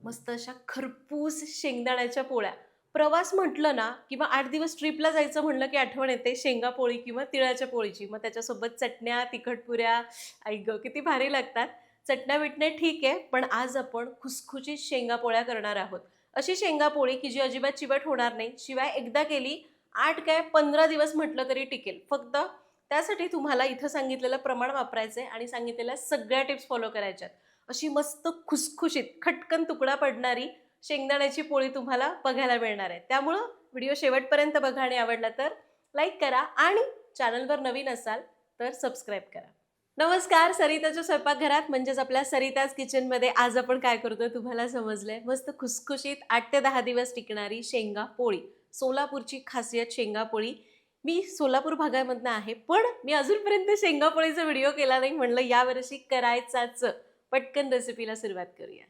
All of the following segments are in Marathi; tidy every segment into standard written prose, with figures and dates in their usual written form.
मस्त अशा खरपूस शेंगदाण्याच्या पोळ्या. प्रवास म्हटलं ना किंवा 8 दिवस ट्रिपला जायचं म्हणलं की आठवण येते शेंगा पोळी किंवा तिळाच्या पोळीची. मग त्याच्यासोबत चटण्या, तिखट पुऱ्या, आई गं! किती भारी लागतात. चटण्या-बिटण्या ठीक आहे, पण आज आपण खुसखुशीत शेंगा पोळ्या करणार आहोत. अशी शेंगा पोळी की जी अजिबात चिवट होणार नाही. शिवाय एकदा केली 8 काय 15 दिवस म्हटलं तरी टिकेल. फक्त त्यासाठी तुम्हाला इथं सांगितलेलं प्रमाण वापरायचंय आणि सांगितलेल्या सगळ्या टिप्स फॉलो करायच्यात. अशी मस्त खुसखुशीत, खटकन तुकडा पडणारी शेंगदाण्याची पोळी तुम्हाला बघायला मिळणार आहे. त्यामुळं व्हिडिओ शेवटपर्यंत बघा आणि आवडला तर लाईक करा आणि चॅनलवर नवीन असाल तर सबस्क्राईब करा. नमस्कार, सरिताच्या स्वयंपाकघरात म्हणजेच आपल्या सरिताज किचनमध्ये आज आपण काय करतोय तुम्हाला समजलंय. मस्त खुसखुशीत 8 ते 10 दिवस टिकणारी शेंगा पोळी. सोलापूरची खासियत शेंगा पोळी. मी सोलापूर भागामधनं आहे, पण मी अजूनपर्यंत शेंगा पोळीचा व्हिडिओ केला नाही. म्हणलं यावर्षी करायचाच. पटकन रेसिपीला सुरुवात करूया.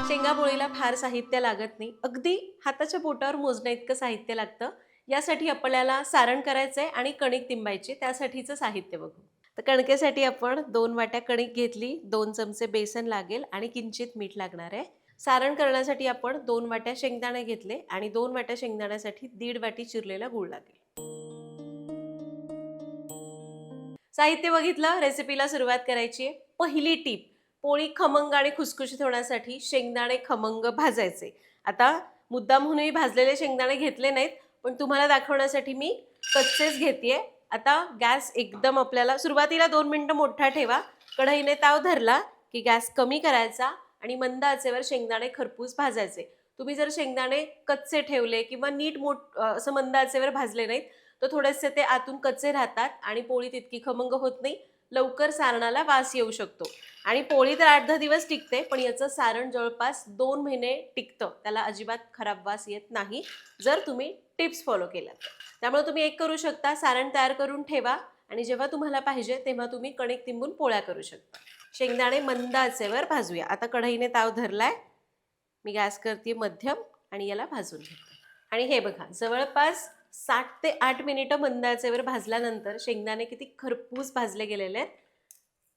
शेंगा पोळीला फार साहित्य लागत नाही. अगदी हाताच्या बोटावर मोजण्याइतकं साहित्य लागतं. यासाठी आपल्याला सारण करायचंय आणि कणिक तिंबायची. त्यासाठीचं साहित्य बघू. तर कणकेसाठी आपण 2 वाट्या कणिक घेतली, 2 चमचे बेसन लागेल आणि किंचित मीठ लागणार आहे. सारण करण्यासाठी आपण 2 वाट्या शेंगदाणे घेतले आणि 2 वाट्या शेंगदाण्यासाठी 1.5 वाटी चिरलेला गूळ लागेल. साहित्य बघितलं, रेसिपीला सुरुवात करायची आहे. पहिली टीप, पोळी खमंग आणि खुसखुशीत होण्यासाठी शेंगदाणे खमंग भाजायचे. आता मुद्दामहूनही भाजलेले शेंगदाणे घेतले नाहीत, पण तुम्हाला दाखवण्यासाठी मी कच्चेच घेतेय. आता गॅस एकदम आपल्याला सुरुवातीला 2 मिनिटं मोठा ठेवा. कढईने ताव धरला की गॅस कमी करायचा आणि मंद आचेवर शेंगदाणे खरपूस भाजायचे. तुम्ही जर शेंगदाणे कच्चे ठेवले किंवा नीट असं मंद आचेवर भाजले नाहीत तर थोडेसे ते आतून कच्चे राहतात आणि पोळी तितकी खमंग होत नाही. लवकर सारणाला वास येऊ शकतो आणि पोळी तर 8-10 दिवस टिकते, पण याचं सारण जवळपास 2 महिने टिकतं. त्याला अजिबात खराब वास येत नाही जर तुम्ही टिप्स फॉलो केल्यात. त्यामुळे तुम्ही एक करू शकता, सारण तयार करून ठेवा आणि जेव्हा तुम्हाला पाहिजे तेव्हा तुम्ही कणिक तिंबून पोळ्या करू शकता. शेंगदाणे मंद आचेवर भाजूया. आता कढईने ताव धरलाय, मी गॅस करते मध्यम आणि याला भाजून घेते. आणि हे बघा, जवळपास 7 ते 8 मिनिटं मंद आचेवर भाजल्यानंतर शेंगदाणे किती खरपूस भाजले गेलेले आहेत.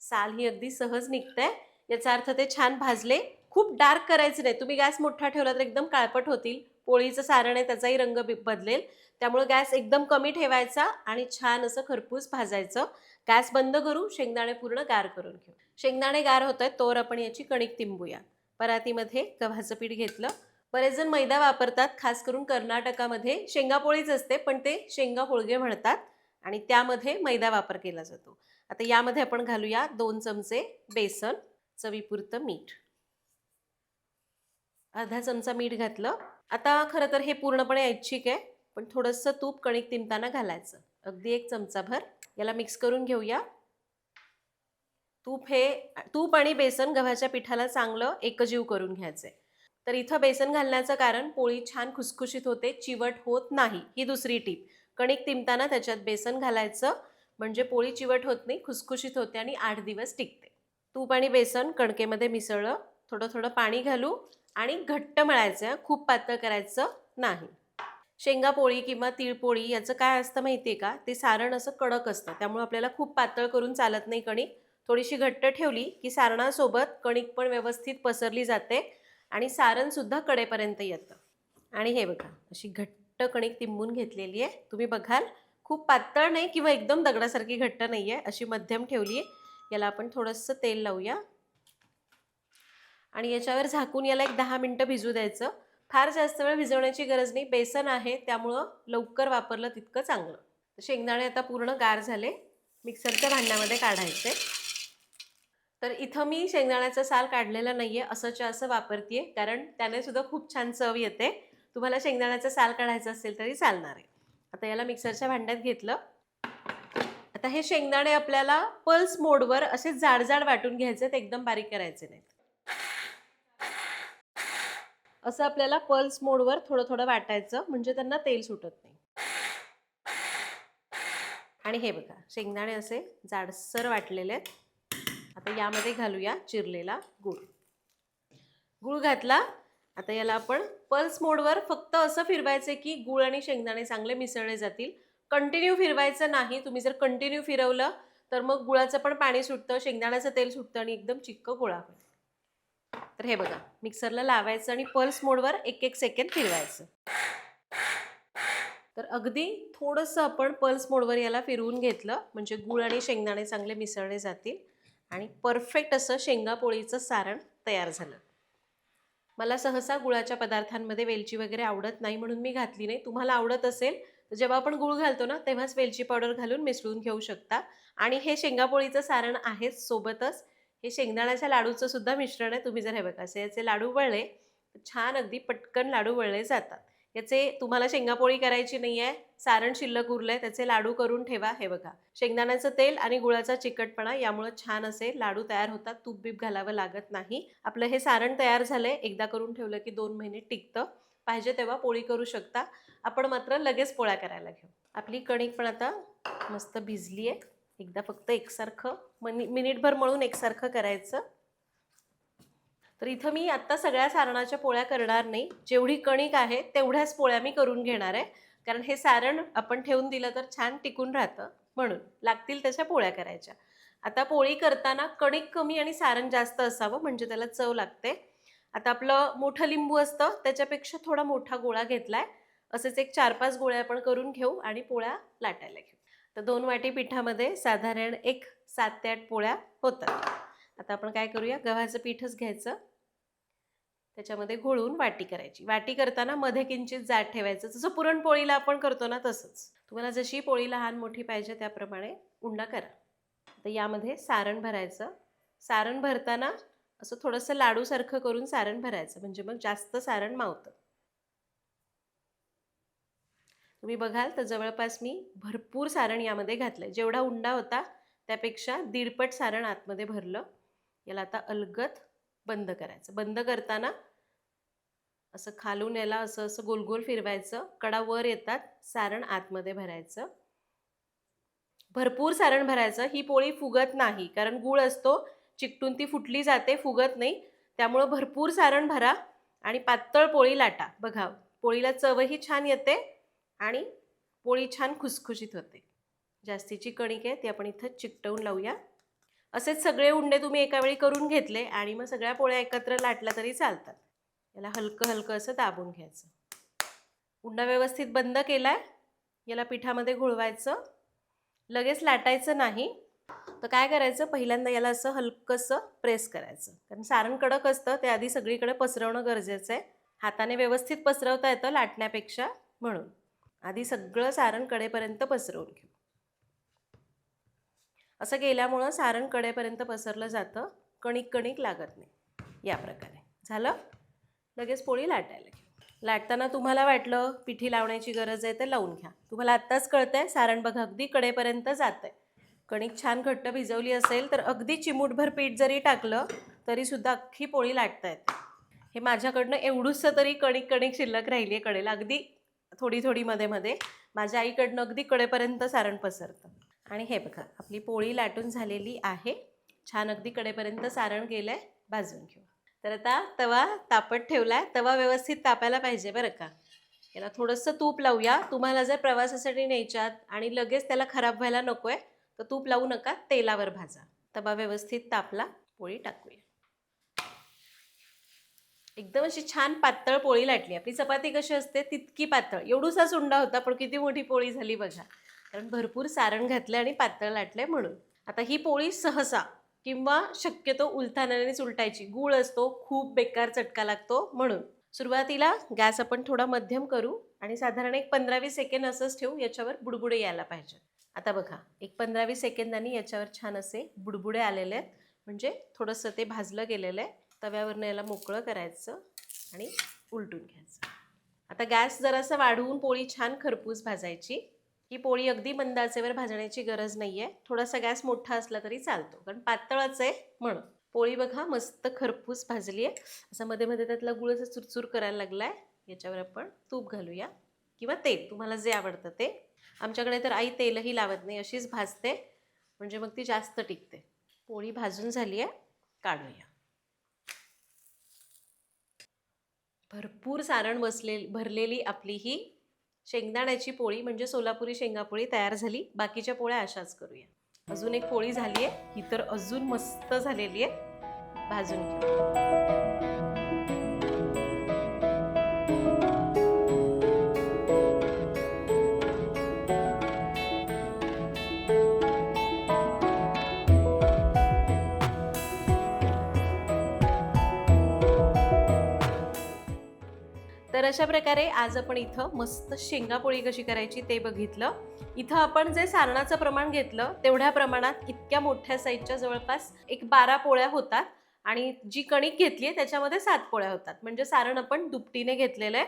साल ही अगदी सहज निघते. याचा अर्थ ते छान भाजले. खूप डार्क करायचे नाही. तुम्ही गॅस मोठा ठेवला तर एकदम काळपट होतील. पोळीचं सारण आहे त्याचाही रंग बदलेल. त्यामुळे गॅस एकदम कमी ठेवायचा आणि छान असं खरपूस भाजायचं. गॅस बंद करू, शेंगदाणे पूर्ण गार करून घेऊ. शेंगदाणे गार होत आहेत तोवर आपण याची कणिक तिंबूया. परातीमध्ये गव्हाचं पीठ घेतलं. बरेच जण मैदा वापरतात, खास करून कर्नाटकामध्ये शेंगापोळीच असते, पण ते शेंगा होळगे म्हणतात आणि त्यामध्ये मैदा वापर केला जातो. आता यामध्ये आपण घालूया 2 चमचे बेसन, चवीपुरतं मीठ. अर्धा चमचा मीठ घातलं. आता खरं तर हे पूर्णपणे ऐच्छिक आहे, पण थोडंसं तूप कणिक तिंबताना घालायचं. अगदी 1 चमचाभर. याला मिक्स करून घेऊया. तूप आणि बेसन गव्हाच्या पिठाला चांगलं एकजीव करून घ्यायचंय. तर इथं बेसन घालण्याचं कारण पोळी छान खुसखुशीत होते, चिवट होत नाही. ही दुसरी टीप. कणिक तिंबताना त्याच्यात बेसन घालायचं, म्हणजे पोळी चिवट होत नाही, खुसखुशीत होते आणि 8 दिवस टिकते. तूप आणि बेसन कणकेमध्ये मिसळलं. थोडं थोडं पाणी घालू आणि घट्ट मळायचं, खूप पातळ करायचं नाही. शेंगा पोळी किंवा तिळपोळी याचं काय असतं माहिती आहे का, ते सारण असं कडक असतं. त्यामुळे आपल्याला खूप पातळ करून चालत नाही कणिक. थोडीशी घट्ट ठेवली की सारणासोबत कणिक पण व्यवस्थित पसरली जाते आणि सारण सुद्धा कडेपर्यंत येतं. आणि हे बघा, अशी घट्ट कणिक तिंबून घेतलेली आहे. तुम्ही बघाल, खूप पातळ नाही किंवा एकदम दगडासारखी घट्ट नाही आहे, अशी मध्यम ठेवली आहे. याला आपण थोडंसं तेल लावूया आणि याच्यावर झाकून याला एक 10 मिनिटं भिजू द्यायचं. फार जास्त वेळ भिजवण्याची गरज नाही, बेसन आहे त्यामुळं लवकर वापरलं तितकं चांगलं. शेंगदाणे आता पूर्ण गार झाले, मिक्सरच्या भांड्यामध्ये काढायचे. तर इथं मी शेंगदाण्याचा साल काढलेला नाहीये, असंच्या असं वापरतेय, कारण त्याने सुद्धा खूप छान चव येते. तुम्हाला शेंगदाण्याचा साल काढायचा असेल तरी चालणार आहे. आता याला मिक्सरच्या भांड्यात घेतलं. आता हे शेंगदाणे आपल्याला पल्स मोडवर असे जाड जाड वाटून घ्यायचे, एकदम बारीक करायचे नाहीत. असं आपल्याला पल्स मोडवर थोडं थोडं वाटायचं, म्हणजे त्यांना तेल सुटत नाही. आणि हे बघा, शेंगदाणे असे जाडसर वाटलेले आहेत. आता यामध्ये घालूया चिरलेला गूळ. गूळ घातला. आता याला आपण पल्स मोडवर फक्त असं फिरवायचं की गूळ आणि शेंगदाणे चांगले मिसळले जातील. कंटिन्यू फिरवायचं नाही. तुम्ही जर कंटिन्यू फिरवलं तर मग गुळाचं पण पाणी सुटतं, शेंगदाण्याचं तेल सुटतं आणि एकदम चिक्क गोळा होईल. तर हे बघा, मिक्सरला लावायचं आणि पल्स मोडवर 1-1 सेकंद फिरवायचं. तर अगदी थोडंसं आपण पल्स मोडवर याला फिरवून घेतलं म्हणजे गूळ आणि शेंगदाणे चांगले मिसळले जातील आणि परफेक्ट असं शेंगा पोळीचं सारण तयार झालं. मला सहसा गुळाच्या पदार्थांमध्ये वेलची वगैरे आवडत नाही म्हणून मी घातली नाही. तुम्हाला आवडत असेल तर जेव्हा आपण गूळ घालतो ना तेव्हाच वेलची पावडर घालून मिसळून घेऊ शकता. आणि हे शेंगापोळीचं सारण आहेच, सोबतच हे शेंगदाण्याच्या लाडूचं सुद्धा मिश्रण आहे. तुम्ही जर हे बघा असे याचे लाडू वळले तर छान अगदी पटकन लाडू वळले जातात. याचे तुम्हाला शेंगापोळी करायची नाही आहे, सारण शिल्लक उरलंय, त्याचे लाडू करून ठेवा. हे बघा, शेंगदाण्याचं तेल आणि गुळाचा चिकटपणा यामुळे छान असे लाडू तयार होतात. तूप बीप घालावं लागत नाही. आपलं हे सारण तयार झालंय. एकदा करून ठेवलं की 2 महिने टिकतं. पाहिजे तेव्हा पोळी करू शकता. आपण मात्र लगेच पोळ्या करायला घेऊ. आपली कणिक पण आता मस्त भिजली आहे. एकदा फक्त एकसारखं मिनिटभर मळून एकसारखं करायचं. तर इथं मी आत्ता सगळ्या सारणाच्या पोळ्या करणार नाही. जेवढी कणिक आहे तेवढ्याच पोळ्या मी करून घेणार आहे. कारण हे सारण आपण ठेवून दिलं तर छान टिकून राहतं, म्हणून लागतील त्याच्या पोळ्या करायच्या. आता पोळी करताना कणिक कमी आणि सारण जास्त असावं म्हणजे त्याला चव लागते. आता आपलं मोठं लिंबू असतं त्याच्यापेक्षा थोडा मोठा गोळा घेतलाय. असेच एक 4-5 गोळे आपण करून घेऊ आणि पोळ्या लाटायला घेऊ. तर 2 वाटी पिठामध्ये साधारण एक 7 ते 8 पोळ्या होतात. आता आपण काय करूया, गव्हाचं पीठच घ्यायचं, त्याच्यामध्ये घोळून वाटी करायची. वाटी करताना मध्ये किंचित जाड ठेवायचं, जसं पुरणपोळीला आपण करतो ना तसंच. तुम्हाला जशी पोळी लहान मोठी पाहिजे त्याप्रमाणे उंडा करा. तर यामध्ये सारण भरायचं. सारण भरताना असं थोडंसं लाडूसारखं करून सारण भरायचं म्हणजे मग जास्त सारण मावतं. तुम्ही बघाल तर जवळपास मी भरपूर सारण यामध्ये घातलंय. जेवढा उंडा होता त्यापेक्षा दीडपट सारण आतमध्ये भरलं. याला आता अलगद बंद करायचं. बंद करताना असं खालून याला असं असं गोल गोल फिरवायचं. कडा वर येतात, सारण आतमध्ये भरायचं. भरपूर सारण भरायचं. ही पोळी फुगत नाही कारण गूळ असतो, चिकटून ती फुटली जाते, फुगत नाही. त्यामुळं भरपूर सारण भरा आणि पातळ पोळी लाटा. बघा, पोळीला चवही छान येते आणि पोळी छान खुसखुशीत होते. जास्तीची कणिक आहे ती आपण इथं चिकटवून लावूया. असेच सगळे उंडे तुम्ही एका वेळी करून घेतले आणि मग सगळ्या पोळ्या एकत्र लाटल्या तरी चालतात. याला हलकं हलकं असं दाबून घ्यायचं. उंडा व्यवस्थित बंद केलाय. याला पिठामध्ये घोळवायचं. लगेच लाटायचं नाही. तर काय करायचं, पहिल्यांदा याला असं हलकंसं प्रेस करायचं. कारण सारण कडक असतं, ते आधी सगळीकडे पसरवणं गरजेचं आहे. हाताने व्यवस्थित पसरवता येतं लाटण्यापेक्षा, म्हणून आधी सगळं सारण कडेपर्यंत पसरवून घेऊ. असं केल्यामुळं सारण कडेपर्यंत पसरलं जातं, कणिक कणिक लागत नाही. या प्रकारे झालं. लगेच पोळी लाटायला घेऊ. लाटताना तुम्हाला वाटलं पिठी लावण्याची गरज आहे तर लावून घ्या. तुम्हाला आत्ताच कळतंय सारण बघा अगदी कडेपर्यंत जातंय. कणिक छान घट्ट भिजवली असेल तर अगदी चिमूटभर पीठ जरी टाकलं तरीसुद्धा अख्खी पोळी लाटता येते. हे माझ्याकडनं एवढूसं तरी कणिक कणिक शिल्लक राहिली आहे कडेला, अगदी थोडी थोडी मध्ये मध्ये. माझ्या आईकडनं अगदी कडेपर्यंत सारण पसरतं. आणि हे बघा आपली पोळी लाटून झालेली आहे. छान अगदी कडेपर्यंत सारण गेलं आहे. भाजून घेऊ. तर आता तवा तापत ठेवला आहे. तवा व्यवस्थित तापायला पाहिजे बरं का. याला थोडंसं तूप लावूया. तुम्हाला जर प्रवासासाठी न्यायच्यात आणि लगेच त्याला खराब व्हायला नको आहे तर तूप लावू नका, तेलावर भाजा. तवा व्यवस्थित तापला, पोळी टाकूया. एकदम अशी छान पातळ पोळी लाटली. आपली चपाती कशी असते तितकी पातळ. एवढूसाच उंडा होता पण किती मोठी पोळी झाली बघा, कारण भरपूर सारण घातलं आणि पातळ लाटलंय म्हणून. आता ही पोळी सहसा किंवा शक्यतो उलथाण्यानेच उलटायची. गूळ असतो, खूप बेकार चटका लागतो म्हणून. सुरुवातीला गॅस आपण थोडा मध्यम करू आणि साधारण एक 15-20 सेकंद असंच ठेवू. याच्यावर बुडबुडे यायला पाहिजेत. आता बघा एक 15-20 सेकंदांनी याच्यावर छान असे बुडबुडे आलेले आहेत, म्हणजे थोडंसं ते भाजलं गेलेलं आहे. तव्यावरनं याला मोकळं करायचं आणि उलटून घ्यायचं. आता गॅस जरासं वाढवून पोळी छान खरपूस भाजायची. ही पोळी अगदी मंद आचेवर भाजण्याची गरज नाही आहे. थोडासा गॅस मोठा असला तरी चालतो कारण पातळच आहे म्हणून. पोळी बघा मस्त खरपूस भाजली आहे. असं मध्ये मध्ये त्यातला गुळ असं चुरचूर करायला लागला आहे. याच्यावर आपण तूप घालूया किंवा तेल, तुम्हाला जे आवडतं ते. आमच्याकडे तर आई तेलही लावत नाही, अशीच भाजते म्हणजे मग ती जास्त टिकते. पोळी भाजून झाली आहे, काढूया. भरपूर सारण भरलेली आपली ही शेंगदाण्याची पोळी म्हणजे सोलापुरी शेंगापोळी तयार झाली. बाकीच्या पोळ्या अशाच करूया. अजून एक पोळी झाली आहे, ही तर अजून मस्त झालेली आहे. भाजून घेऊ. तर अशा प्रकारे आज आपण इथं मस्त शेंगापोळी कशी करायची ते बघितलं. इथं आपण जे सारणाचं प्रमाण घेतलं तेवढ्या प्रमाणात इतक्या मोठ्या साईजच्या जवळपास एक 12 पोळ्या होतात आणि जी कणिक घेतली आहे त्याच्यामध्ये 7 पोळ्या होतात. म्हणजे सारण आपण दुपटीने घेतलेलं आहे.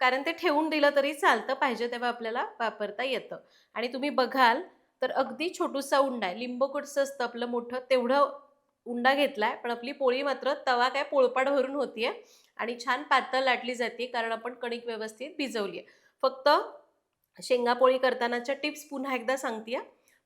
कारण ते ठेवून दिलं तरी चालतं, पाहिजे तेव्हा आपल्याला वापरता येतं. आणि तुम्ही बघाल तर अगदी छोटूसा उंडा आहे. लिंबूकुटचं असतं आपलं मोठं तेवढं उंडा घेतलाय, पण आपली पोळी मात्र तवा काय पोळपाट भरून होतीये आणि छान पातळ लाटली जाते कारण आपण कणिक व्यवस्थित भिजवली आहे. फक्त शेंगापोळी करतानाच्या टिप्स पुन्हा एकदा सांगते.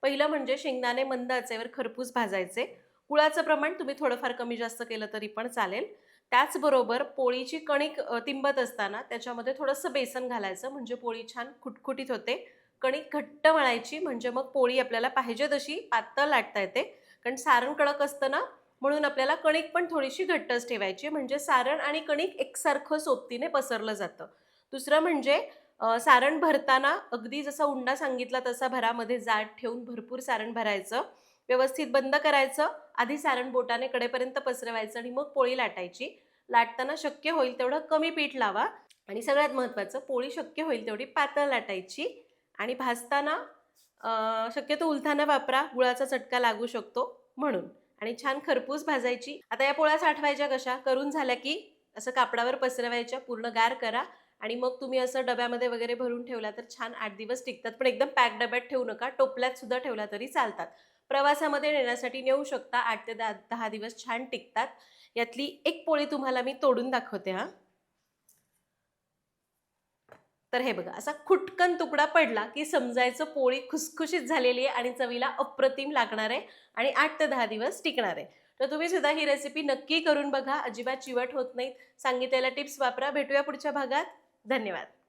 पहिलं म्हणजे शेंगदाणे मंद आचेवर खरपूस भाजायचे. गुळाचं प्रमाण तुम्ही थोडंफार कमी जास्त केलं तरी पण चालेल. त्याचबरोबर पोळीची कणिक तिंबत असताना त्याच्यामध्ये थोडंसं बेसन घालायचं म्हणजे पोळी छान खुटखुटीत होते. कणिक घट्ट मळायची म्हणजे मग पोळी आपल्याला पाहिजे तशी पातळ लाटता येते. कारण सारण कडक असतं ना, म्हणून आपल्याला कणिक पण थोडीशी घट्टच ठेवायची म्हणजे सारण आणि कणिक एकसारखं सोबतीने पसरलं जातं. दुसरं म्हणजे सारण भरताना अगदी जसा उंडा सांगितला तसा भरामध्ये जाड ठेवून भरपूर सारण भरायचं. व्यवस्थित बंद करायचं. आधी सारण बोटाने कडेपर्यंत पसरवायचं आणि मग पोळी लाटायची. लाटताना शक्य होईल तेवढं कमी पीठ लावा आणि सगळ्यात महत्त्वाचं पोळी शक्य होईल तेवढी पातळ लाटायची आणि भाजताना शक्यतो उलथानं वापरा, गुळाचा चटका लागू शकतो म्हणून. आणि छान खरपूस भाजायची. आता या पोळ्या साठवायच्या कशा? करून झाल्या की असं कापडावर पसरवायच्या, पूर्ण गार करा आणि मग तुम्ही असं डब्यामध्ये वगैरे भरून ठेवला तर छान 8 दिवस टिकतात. पण एकदम पॅक डब्यात ठेवू नका, टोपल्यात सुद्धा ठेवला तरी चालतात. प्रवासामध्ये नेण्यासाठी नेऊ शकता. 8 ते 10 दिवस छान टिकतात. यातली एक पोळी तुम्हाला मी तोडून दाखवते हां. तर हे बघा, असा खुटकन तुकडा पडला की समजायचं पोळी खुसखुशीत झालेली आहे आणि चवीला अप्रतिम लागणार आहे आणि 8 ते 10 दिवस टिकणार आहे. तर तुम्ही सुद्धा ही रेसिपी नक्की करून बघा. अजिबात चिवट होत नाहीत. सांगितलेल्या टिप्स वापरा. भेटूया पुढच्या भागात. धन्यवाद.